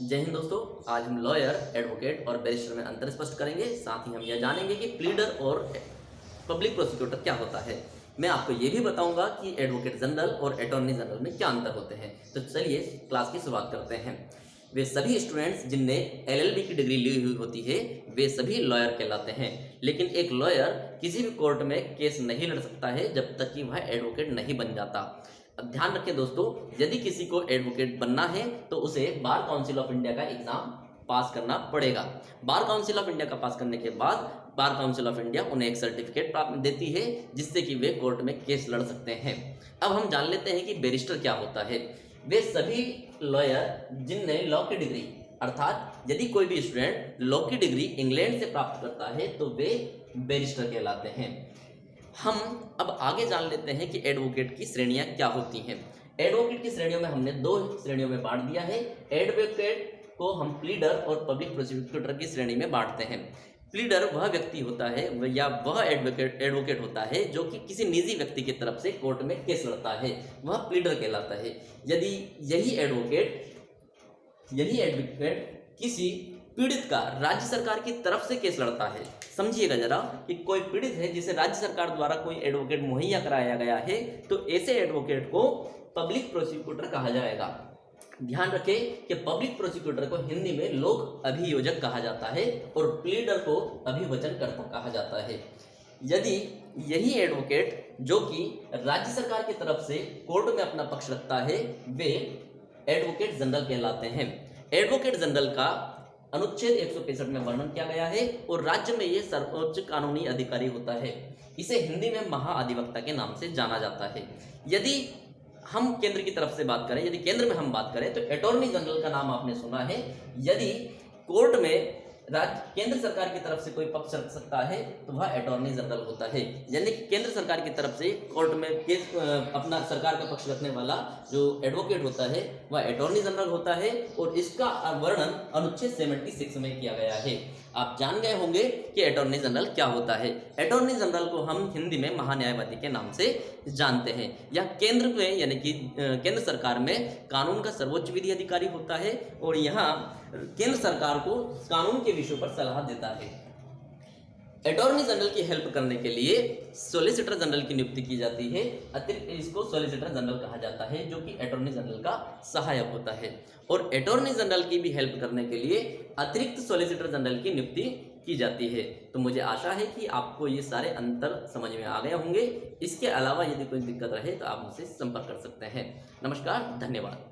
जय हिंद दोस्तों। आज हम लॉयर, एडवोकेट और बैरिस्टर में अंतर स्पष्ट करेंगे। साथ ही हम यह जानेंगे कि प्लीडर और पब्लिक प्रोसिक्यूटर क्या होता है। मैं आपको ये भी बताऊंगा कि एडवोकेट जनरल और अटॉर्नी जनरल में क्या अंतर होते हैं। तो चलिए क्लास की शुरुआत करते हैं। वे सभी स्टूडेंट्स जिनने एलएलबी की डिग्री ली हुई होती है वे सभी लॉयर कहलाते हैं। लेकिन एक लॉयर किसी भी कोर्ट में केस नहीं लड़ सकता है जब तक कि वह एडवोकेट नहीं बन जाता। अब ध्यान रखें दोस्तों, यदि किसी को एडवोकेट बनना है तो उसे बार काउंसिल ऑफ इंडिया का एग्जाम पास करना पड़ेगा। बार काउंसिल ऑफ इंडिया का पास करने के बाद बार काउंसिल ऑफ इंडिया उन्हें एक सर्टिफिकेट प्राप्त देती है जिससे कि वे कोर्ट में केस लड़ सकते हैं। अब हम जान लेते हैं कि बैरिस्टर क्या होता है। वे सभी लॉयर जिनने लॉ की डिग्री, अर्थात यदि कोई भी स्टूडेंट लॉ की डिग्री इंग्लैंड से प्राप्त करता है तो वे बैरिस्टर कहलाते हैं। हम अब आगे जान लेते हैं कि एडवोकेट की श्रेणियां क्या होती हैं। एडवोकेट की श्रेणियों में हमने दो श्रेणियों में बांट दिया है। एडवोकेट को हम प्लीडर और पब्लिक प्रोसिक्यूटर की श्रेणी में बांटते हैं। प्लीडर वह व्यक्ति होता है या वह एडवोकेट होता है जो कि किसी निजी व्यक्ति की तरफ से कोर्ट में केस लड़ता है, वह प्लीडर कहलाता है। यदि यही एडवोकेट किसी पीड़ित का राज्य सरकार की तरफ से केस लड़ता है, समझिएगा जरा कि कोई पीड़ित है जिसे राज्य सरकार द्वारा कोई एडवोकेट मुहैया कराया गया है तो ऐसे एडवोकेट को पब्लिक प्रोसिक्यूटर कहा जाएगा। ध्यान रखें कि पब्लिक प्रोसिक्यूटर को हिंदी में लोक अभियोजक कहा जाता है और प्लीडर को अभिवचनकर्ता कहा जाता है। यदि यही एडवोकेट जो कि राज्य सरकार की तरफ से कोर्ट में अपना पक्ष रखता है वे एडवोकेट जनरल कहलाते हैं। एडवोकेट जनरल का अनुच्छेद 165 में वर्णन किया गया है और राज्य में यह सर्वोच्च कानूनी अधिकारी होता है। इसे हिंदी में महाअधिवक्ता के नाम से जाना जाता है। यदि हम केंद्र की तरफ से बात करें, यदि केंद्र में हम बात करें तो अटॉर्नी जनरल का नाम आपने सुना है। यदि कोर्ट में केंद्र सरकार की तरफ से कोई पक्ष रख सकता है तो वह अटॉर्नी जनरल होता है। यानी कि केंद्र सरकार की तरफ से कोर्ट में केस अपना सरकार का पक्ष रखने वाला जो एडवोकेट होता है वह अटॉर्नी जनरल होता है और इसका वर्णन अनुच्छेद 76 में किया गया है। आप जान गए होंगे कि अटॉर्नी जनरल क्या होता है। अटॉर्नी जनरल को हम हिंदी में महान्यायवादी के नाम से जानते हैं। यह केंद्र में यानी कि केंद्र सरकार में कानून का सर्वोच्च विधि अधिकारी होता है और यहाँ केंद्र सरकार को कानून के विषयों पर सलाह देता है। अटॉर्नी जनरल की हेल्प करने के लिए सॉलिसिटर जनरल की नियुक्ति की जाती है। अतिरिक्त इसको सॉलिसिटर जनरल कहा जाता है जो कि अटॉर्नी जनरल का सहायक होता है। और अटॉर्नी जनरल की भी हेल्प करने के लिए अतिरिक्त सॉलिसिटर जनरल की नियुक्ति की जाती है। तो मुझे आशा है कि आपको ये सारे अंतर समझ में आ गए होंगे। इसके अलावा यदि कोई दिक्कत रहे तो आप मुझसे संपर्क कर सकते हैं। नमस्कार, धन्यवाद।